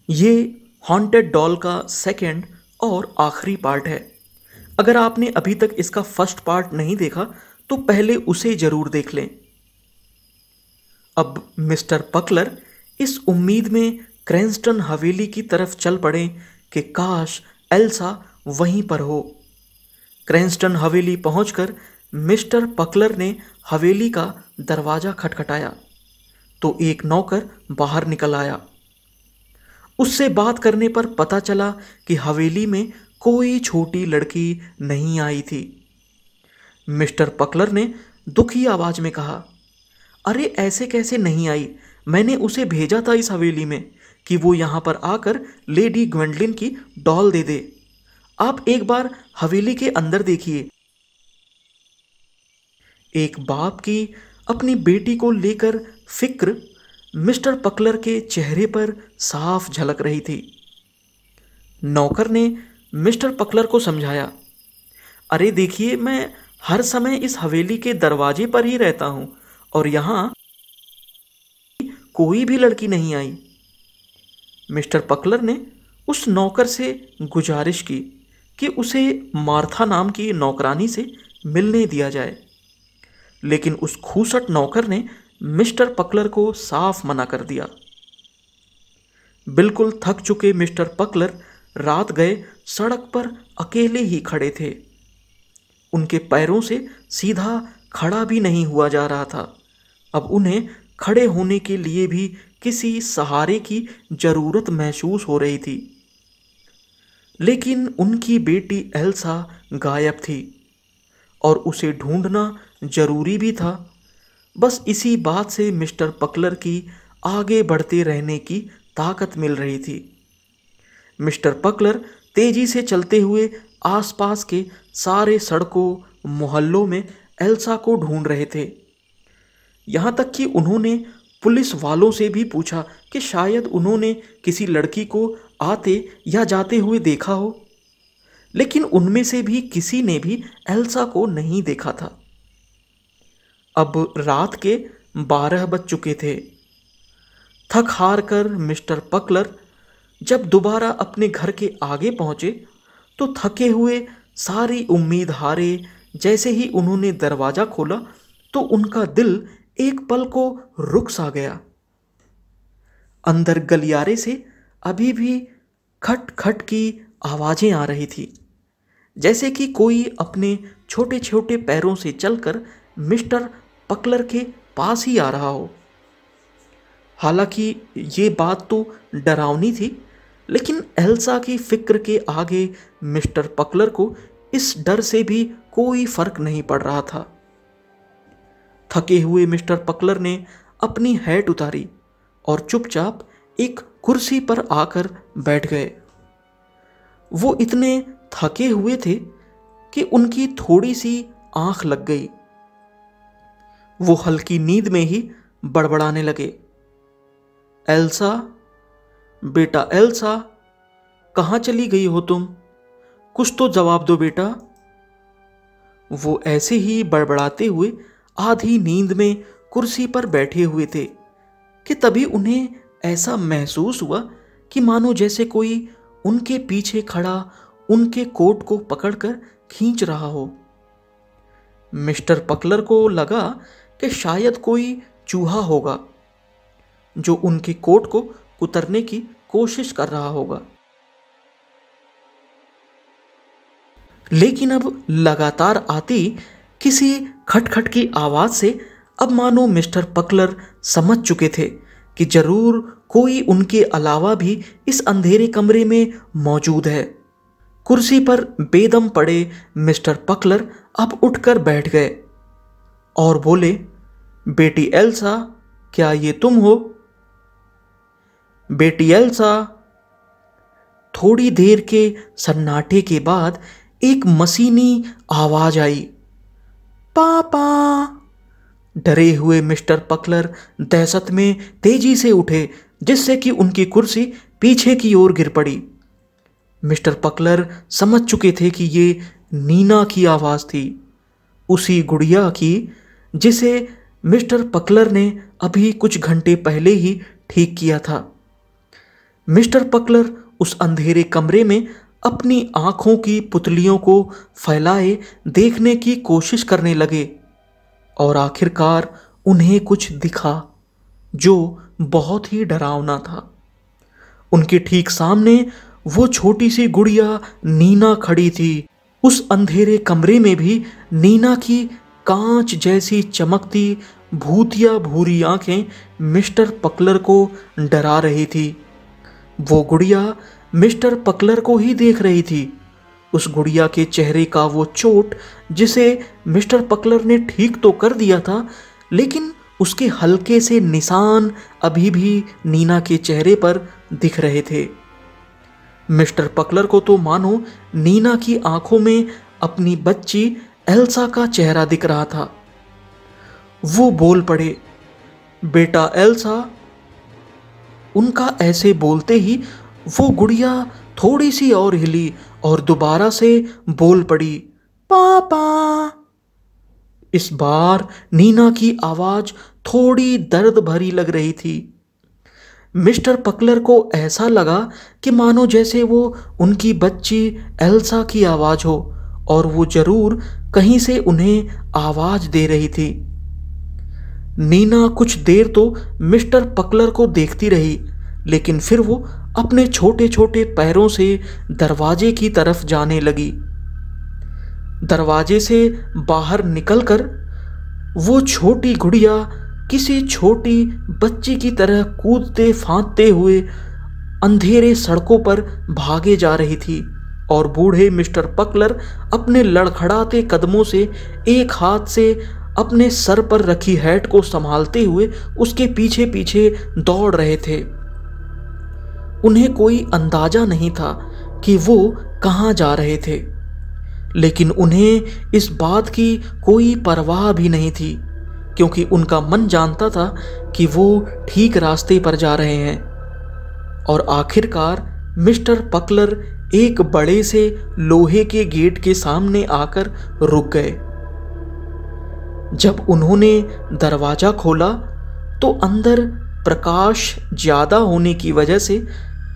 ये haunted doll का second और आखिरी पार्ट है। अगर आपने अभी तक इसका फर्स्ट पार्ट नहीं देखा तो पहले उसे जरूर देख लें। अब मिस्टर पकलर इस उम्मीद में क्रैन्स्टन हवेली की तरफ चल पड़े कि काश एल्सा वहीं पर हो। क्रैन्स्टन हवेली पहुंचकर मिस्टर पकलर ने हवेली का दरवाज़ा खटखटाया तो एक नौकर बाहर निकल आया। उससे बात करने पर पता चला कि हवेली में कोई छोटी लड़की नहीं आई थी। मिस्टर पकलर ने दुखी आवाज में कहा, अरे ऐसे कैसे नहीं आई? मैंने उसे भेजा था इस हवेली में कि वो यहाँ पर आकर लेडी ग्वेंडलिन की डॉल दे दे। आप एक बार हवेली के अंदर देखिए। एक बाप की अपनी बेटी को लेकर फिक्र मिस्टर पकलर के चेहरे पर साफ झलक रही थी। नौकर ने मिस्टर पकलर को समझाया, अरे देखिए, मैं हर समय इस हवेली के दरवाजे पर ही रहता हूं और यहां कोई भी लड़की नहीं आई। मिस्टर पकलर ने उस नौकर से गुजारिश की कि उसे मार्था नाम की नौकरानी से मिलने दिया जाए, लेकिन उस खूसट नौकर ने मिस्टर पकलर को साफ मना कर दिया। बिल्कुल थक चुके मिस्टर पकलर रात गए सड़क पर अकेले ही खड़े थे। उनके पैरों से सीधा खड़ा भी नहीं हुआ जा रहा था। अब उन्हें खड़े होने के लिए भी किसी सहारे की जरूरत महसूस हो रही थी। लेकिन उनकी बेटी एल्सा गायब थी और उसे ढूंढना जरूरी भी था। बस इसी बात से मिस्टर पकलर की आगे बढ़ते रहने की ताकत मिल रही थी। मिस्टर पकलर तेजी से चलते हुए आसपास के सारे सड़कों मोहल्लों में एल्सा को ढूंढ रहे थे। यहाँ तक कि उन्होंने पुलिस वालों से भी पूछा कि शायद उन्होंने किसी लड़की को आते या जाते हुए देखा हो, लेकिन उनमें से भी किसी ने भी एल्सा को नहीं देखा था। अब रात के 12 बज चुके थे। थक हार कर मिस्टर पकलर जब दोबारा अपने घर के आगे पहुंचे तो थके हुए, सारी उम्मीद हारे जैसे ही उन्होंने दरवाजा खोला तो उनका दिल एक पल को रुक सा गया। अंदर गलियारे से अभी भी खट खट की आवाजें आ रही थी, जैसे कि कोई अपने छोटे छोटे पैरों से चलकर मिस्टर पकलर के पास ही आ रहा हो। हालांकि ये बात तो डरावनी थी, लेकिन एल्सा की फिक्र के आगे मिस्टर पकलर को इस डर से भी कोई फर्क नहीं पड़ रहा था। थके हुए मिस्टर पकलर ने अपनी हैट उतारी और चुपचाप एक कुर्सी पर आकर बैठ गए। वो इतने थके हुए थे कि उनकी थोड़ी सी आंख लग गई। वो हल्की नींद में ही बड़बड़ाने लगे, एल्सा, बेटा एल्सा, कहाँ चली गई हो तुम? कुछ तो जवाब दो बेटा। वो ऐसे ही बड़बड़ाते हुए आधी नींद में कुर्सी पर बैठे हुए थे कि तभी उन्हें ऐसा महसूस हुआ कि मानो जैसे कोई उनके पीछे खड़ा उनके कोट को पकड़कर खींच रहा हो। मिस्टर पकलर को लगा कि शायद कोई चूहा होगा जो उनके कोट को कुतरने की कोशिश कर रहा होगा। लेकिन अब लगातार आती किसी खटखट की आवाज से अब मानो मिस्टर पकलर समझ चुके थे कि जरूर कोई उनके अलावा भी इस अंधेरे कमरे में मौजूद है। कुर्सी पर बेदम पड़े मिस्टर पकलर अब उठकर बैठ गए और बोले, बेटी एल्सा, क्या ये तुम हो? बेटी एल्सा। थोड़ी देर के सन्नाटे के बाद एक मशीनी आवाज आई, पापा। डरे हुए मिस्टर पकलर दहशत में तेजी से उठे, जिससे कि उनकी कुर्सी पीछे की ओर गिर पड़ी। मिस्टर पकलर समझ चुके थे कि ये नीना की आवाज थी, उसी गुड़िया की जिसे मिस्टर पकलर ने अभी कुछ घंटे पहले ही ठीक किया था। मिस्टर पकलर उस अंधेरे कमरे में अपनी आंखों की पुतलियों को फैलाए देखने की कोशिश करने लगे और आखिरकार उन्हें कुछ दिखा जो बहुत ही डरावना था। उनके ठीक सामने वो छोटी सी गुड़िया नीना खड़ी थी। उस अंधेरे कमरे में भी नीना की कांच जैसी चमकती भूतिया भूरी आंखें मिस्टर पकलर को डरा रही थी। वो गुड़िया मिस्टर पकलर को ही देख रही थी। उस गुड़िया के चेहरे का वो चोट जिसे मिस्टर पकलर ने ठीक तो कर दिया था, लेकिन उसके हल्के से निशान अभी भी नीना के चेहरे पर दिख रहे थे। मिस्टर पकलर को तो मानो नीना की आंखों में अपनी बच्ची एल्सा का चेहरा दिख रहा था। वो बोल पड़े, बेटा एल्सा। उनका ऐसे बोलते ही वो गुड़िया थोड़ी सी और हिली और दोबारा से बोल पड़ी, पापा। इस बार नीना की आवाज थोड़ी दर्द भरी लग रही थी। मिस्टर पकलर को ऐसा लगा कि मानो जैसे वो उनकी बच्ची एल्सा की आवाज हो और वो जरूर कहीं से उन्हें आवाज दे रही थी। नीना कुछ देर तो मिस्टर पकलर को देखती रही, लेकिन फिर वो अपने छोटे छोटे पैरों से दरवाजे की तरफ जाने लगी। दरवाजे से बाहर निकलकर वो छोटी गुड़िया किसी छोटी बच्ची की तरह कूदते फांदते हुए अंधेरे सड़कों पर भागे जा रही थी और बूढ़े मिस्टर पकलर अपने लड़खड़ाते कदमों से एक हाथ से अपने सर पर रखी हैट को संभालते हुए उसके पीछे पीछे दौड़ रहे थे। उन्हें कोई अंदाजा नहीं था कि वो कहाँ जा रहे थे, लेकिन उन्हें इस बात की कोई परवाह भी नहीं थी, क्योंकि उनका मन जानता था कि वो ठीक रास्ते पर जा रहे हैं। और आखिरकार मिस्टर पकलर एक बड़े से लोहे के गेट के सामने आकर रुक गए। जब उन्होंने दरवाजा खोला तो अंदर प्रकाश ज्यादा होने की वजह से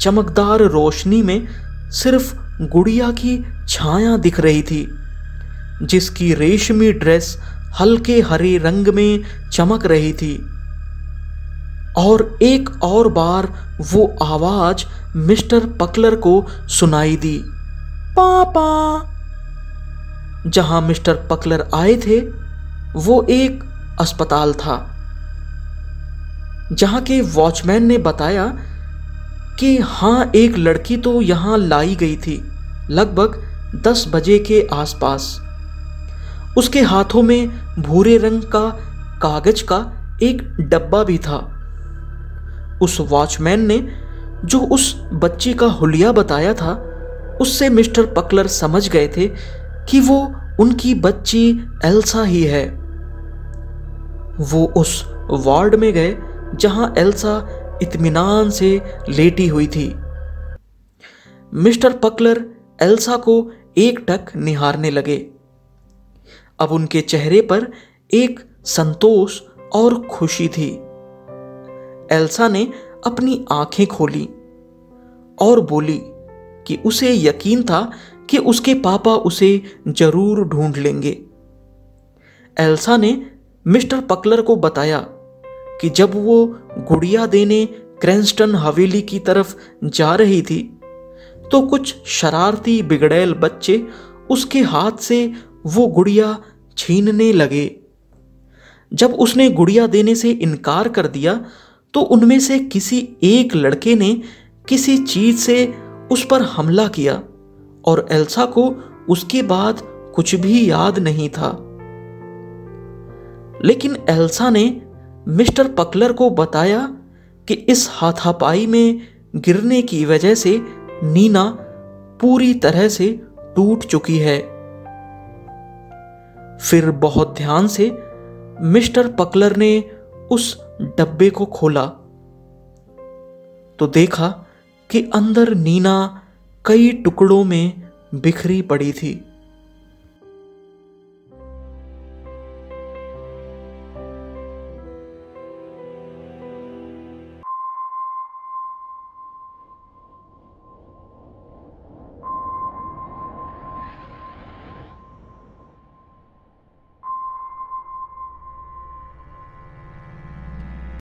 चमकदार रोशनी में सिर्फ गुड़िया की छाया दिख रही थी, जिसकी रेशमी ड्रेस हल्के हरे रंग में चमक रही थी। और एक और बार वो आवाज मिस्टर पकलर को सुनाई दी, पापा। जहां मिस्टर पकलर आए थे वो एक अस्पताल था, जहां के वॉचमैन ने बताया कि हाँ, एक लड़की तो यहां लाई गई थी लगभग 10 बजे के आसपास। उसके हाथों में भूरे रंग का कागज का एक डब्बा भी था। उस वॉचमैन ने जो उस बच्ची का हुलिया बताया था, उससे मिस्टर पकलर समझ गए थे कि वो उनकी बच्ची एल्सा ही है। वो उस वार्ड में गए जहां एल्सा इत्मीनान से लेटी हुई थी। मिस्टर पकलर एल्सा को एकटक निहारने लगे। अब उनके चेहरे पर एक संतोष और खुशी थी। एल्सा ने अपनी आंखें खोली और बोली कि उसे यकीन था कि उसके पापा उसे जरूर ढूंढ लेंगे। एल्सा ने मिस्टर पकलर को बताया कि जब वो गुड़िया देने क्रेंस्टन हवेली की तरफ जा रही थी तो कुछ शरारती बिगड़ैल बच्चे उसके हाथ से वो गुड़िया छीनने लगे। जब उसने गुड़िया देने से इनकार कर दिया तो उनमें से किसी एक लड़के ने किसी चीज से उस पर हमला किया और एल्सा को उसके बाद कुछ भी याद नहीं था। लेकिन एल्सा ने मिस्टर पकलर को बताया कि इस हाथापाई में गिरने की वजह से नीना पूरी तरह से टूट चुकी है। फिर बहुत ध्यान से मिस्टर पकलर ने उस डब्बे को खोला तो देखा कि अंदर नीना कई टुकड़ों में बिखरी पड़ी थी।